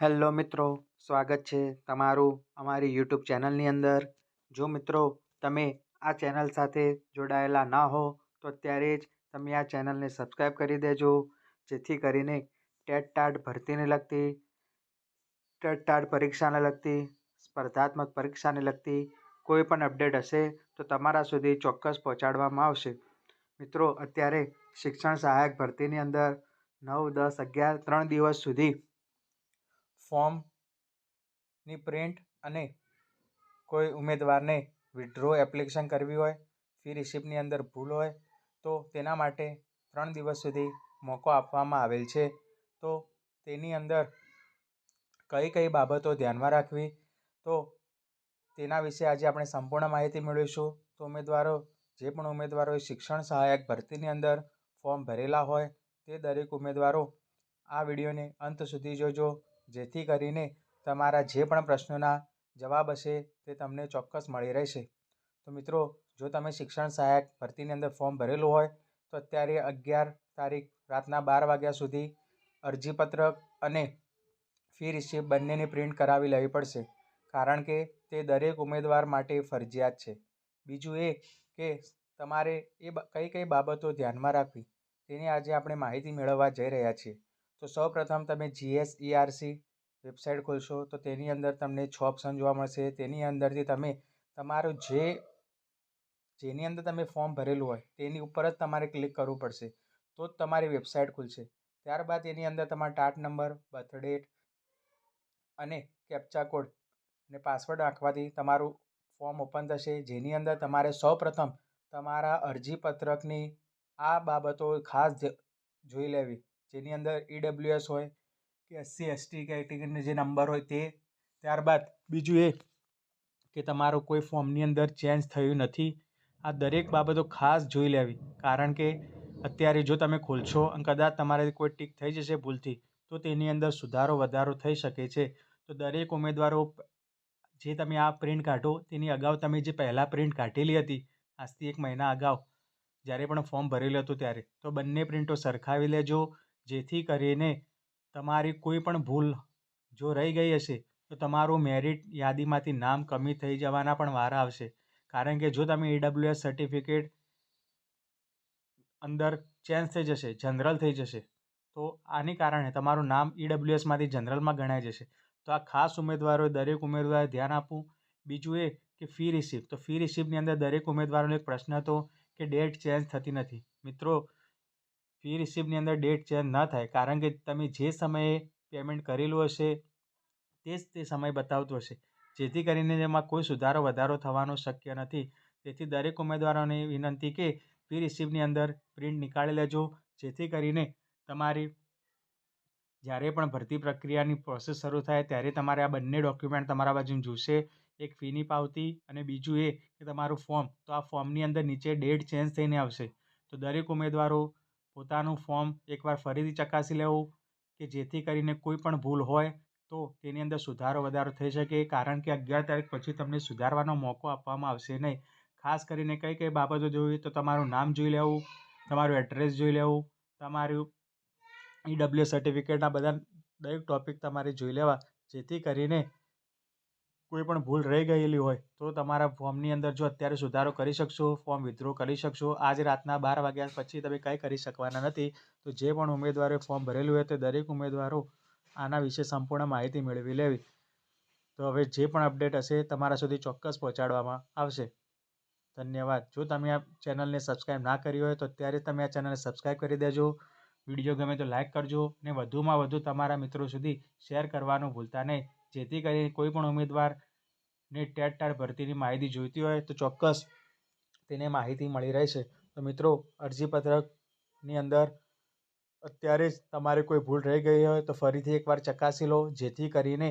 Hello મિત્રો, સ્વાગત છે તમારું અમારી યુટ્યુબ ચેનલની અંદર. જો મિત્રો તમે આ ચેનલ સાથે જોડાયેલા ના હો તો અત્યારે જ તમે આ ચેનલને સબસ્ક્રાઈબ કરી દેજો, જેથી કરીને ટેટ ભરતીને લગતી, ટેટ પરીક્ષાને લગતી, સ્પર્ધાત્મક પરીક્ષાને લગતી કોઈ પણ અપડેટ હશે તો તમારા સુધી ચોક્કસ પહોંચાડવામાં આવશે. મિત્રો અત્યારે શિક્ષણ સહાયક ભરતીની અંદર 9, 10, 11 3 દિવસ સુધી ફોર્મની પ્રિન્ટ અને કોઈ ઉમેદવારને વિથડ્રો એપ્લિકેશન કરવી હોય, ફી રિસિપ્ટની અંદર ભૂલ હોય તો તેના માટે 3 દિવસ સુધી મોકો આપવામાં આવેલ છે. તો તેની અંદર કઈ કઈ બાબતો ધ્યાનમાં રાખવી, તો તેના વિશે આજે આપણે સંપૂર્ણ માહિતી મેળવીશું. તો જે પણ ઉમેદવારોએ શિક્ષણ સહાયક ભરતીની અંદર ફોર્મ ભરેલા હોય તે દરેક ઉમેદવારો આ વિડીયોને અંત સુધી જોજો, જેથી કરીને તમારા જે પણ પ્રશ્નોના જવાબ હશે તે તમને ચોક્કસ મળી રહેશે. તો મિત્રો, જો તમે શિક્ષણ સહાયક ભરતીની અંદર ફોર્મ ભરેલું હોય તો અત્યારે 11 તારીખ રાતના 12 વાગ્યા સુધી અરજીપત્રક અને ફી રિસિપ્ટ બંનેની પ્રિન્ટ કરાવી લેવી પડશે, કારણ કે તે દરેક ઉમેદવાર માટે ફરજિયાત છે. બીજું એ કે તમારે કઈ કઈ બાબતો ધ્યાનમાં રાખવી તેની આજે આપણે માહિતી મેળવવા જઈ રહ્યા છીએ. તો સૌપ્રથમ તમે GSERC વેબસાઇટ ખોલશો તો તેની અંદર તમને 6 ઓપ્શન જોવા મળશે. તેની અંદરથી તમે તમારું જેની અંદર તમે ફોર્મ ભરેલું હોય તેની ઉપર જ તમારે ક્લિક કરવું પડશે, તો જ તમારી વેબસાઇટ ખુલશે. ત્યારબાદ એની અંદર તમારો ટાટ નંબર, બર્થ ડેટ અને કેપ્ચા કોડ અને પાસવર્ડ નાખવાથી તમારું ફોર્મ ઓપન થશે, જેની અંદર તમારે સૌપ્રથમ તમારા અરજીપત્રકની આ બાબતો ખાસ જોઈ લેવી, જેની અંદર EWS હોય કે SC/ST કેટેગરીનો જે નંબર હોય તે. ત્યારબાદ બીજું એ કે તમારું કોઈ ફોર્મની અંદર ચેન્જ થયું નથી. આ દરેક બાબતો ખાસ જોઈ લેવી, કારણ કે અત્યારે જો તમે ખોલશો અને કદાચ તમારાથી કોઈ ટીક થઈ જશે ભૂલથી તો તેની અંદર સુધારો વધારો થઈ શકે છે. તો દરેક ઉમેદવારો જે તમે આ પ્રિન્ટ કાઢો તેની અગાઉ તમે જે પહેલાં પ્રિન્ટ કાઢેલી હતી આજથી 1 મહિના અગાઉ જ્યારે પણ ફોર્મ ભરેલું હતું ત્યારે, તો બંને પ્રિન્ટો સરખાવી લેજો, જેથી કરીને તમારી કોઈ પણ ભૂલ જો રહી ગઈ હશે તો તમારું મેરિટ યાદીમાંથી નામ કમી થઈ જવાના પણ વારા આવશે. કારણ કે જો તમે EWS સર્ટિફિકેટ અંદર ચેન્જ થઈ જશે, જનરલ થઈ જશે, તો આને કારણે તમારું નામ EWSમાંથી જનરલમાં ગણાઈ જશે. તો આ ખાસ ઉમેદવારોએ દરેક ઉમેદવારે ધ્યાન આપવું. બીજું એ કે ફી રિસિપ્ટ, તો ફી રિસિપ્ટની અંદર દરેક ઉમેદવારોનો એક પ્રશ્ન હતો કે ડેટ ચેન્જ થતી નથી. મિત્રો, ફી રિસિપ્ટની અંદર ડેટ ચેન્જ ન થાય, કારણ કે તમે જે સમયે પેમેન્ટ કરેલું હશે તે જ તે સમય બતાવતું હશે, જેથી કરીને એમાં કોઈ સુધારો વધારો થવાનો શક્ય નથી. તેથી દરેક ઉમેદવારોને વિનંતી કે ફી રિસિપ્ટની અંદર પ્રિન્ટ નીકાળી લેજો, જેથી કરીને તમારી જ્યારે પણ ભરતી પ્રક્રિયાની પ્રોસેસ શરૂ થાય ત્યારે તમારે આ બંને ડોક્યુમેન્ટ તમારા બાજુ જોશે, એક ફીની પાવતી અને બીજું એ કે તમારું ફોર્મ. તો આ ફોર્મની અંદર નીચે ડેટ ચેન્જ થઈને આવશે. તો દરેક ઉમેદવારો પોતાનું ફોર્મ એકવાર ફરીથી ચકાસી લેવું, કે જેથી કરીને કોઈ પણ ભૂલ હોય તો તેની અંદર સુધારો વધારો થઈ શકે, કારણ કે 11 તારીખ પછી તમને સુધારવાનો મોકો આપવામાં આવશે નહીં. ખાસ કરીને કઈ કઈ બાબતો જોવી, તો તમારું નામ જોઈ લેવું, તમારું એડ્રેસ જોઈ લેવું, તમારું EWS સર્ટિફિકેટના બધા દરેક ટોપિક તમારે જોઈ લેવા, જેથી કરીને કોઈ પણ ભૂલ રહી ગયેલી હોય તો તમારા ફોર્મની અંદર જો અત્યારે સુધારો કરી શકશો, ફોર્મ વિથડ્રો કરી શકશો. આજ રાતના 12 વાગ્યા પછી તમે કંઈ કરી શકવાના નથી. તો જે પણ ઉમેદવારોએ ફોર્મ ભરેલું હોય તે દરેક ઉમેદવારો આના વિશે સંપૂર્ણ માહિતી મેળવી લેવી. તો હવે જે પણ અપડેટ હશે તમારા સુધી ચોક્કસ પહોંચાડવામાં આવશે. ધન્યવાદ. જો તમે આ ચેનલને સબસ્ક્રાઈબ ના કરી હોય તો અત્યારે તમે આ ચેનલને સબસ્ક્રાઈબ કરી દેજો. વિડીયો ગમે તો લાઈક કરજો અને વધુમાં વધુ તમારા મિત્રો સુધી શેર કરવાનું ભૂલતા નહીં, જેથી કરીને કોઈ પણ ઉમેદવારને ટેટ ભરતીની માહિતી જોઈતી હોય તો ચોક્કસ તેને માહિતી મળી રહેશે. તો મિત્રો, અરજીપત્રકની અંદર અત્યારે જ તમારે કોઈ ભૂલ રહી ગઈ હોય તો ફરીથી એકવાર ચકાસી લો, જેથી કરીને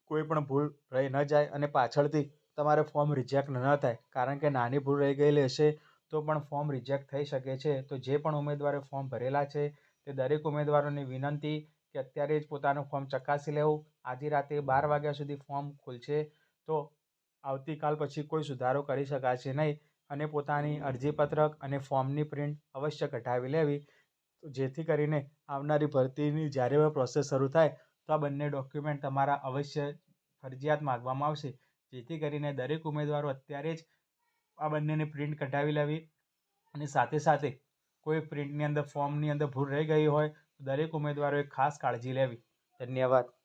કોઈ પણ ભૂલ રહી ન જાય અને પાછળથી તમારે ફોર્મ રિજેક્ટ ન થાય, કારણ કે નાની ભૂલ રહી ગયેલી હશે તો પણ ફોર્મ રિજેક્ટ થઈ શકે છે. તો જે પણ ઉમેદવારે ફોર્મ ભરેલા છે તે દરેક ઉમેદવારોની વિનંતી કે અત્યારે જ પોતાનું ફોર્મ ચકાસી લેવું. આજે રાતે 12 વાગ્યા સુધી ફોર્મ ખુલશે, તો આવતીકાલ પછી કોઈ સુધારો કરી શકાશે નહીં, અને પોતાની અરજીપત્રક અને ફોર્મની પ્રિન્ટ અવશ્ય કઢાવી લેવી, જેથી કરીને આવનારી ભરતીની જ્યારે પ્રોસેસ શરૂ થાય તો આ બંને ડોક્યુમેન્ટ તમારા અવશ્ય ફરજિયાત માગવામાં આવશે, જેથી કરીને દરેક ઉમેદવારો અત્યારે જ આ બંનેની પ્રિન્ટ કઢાવી લેવી અને સાથે સાથે કોઈ પ્રિન્ટની અંદર ફોર્મની અંદર ભૂલ રહી ગઈ હોય તો દરેક ઉમેદવારોએ ખાસ કાળજી લેવી. ધન્યવાદ.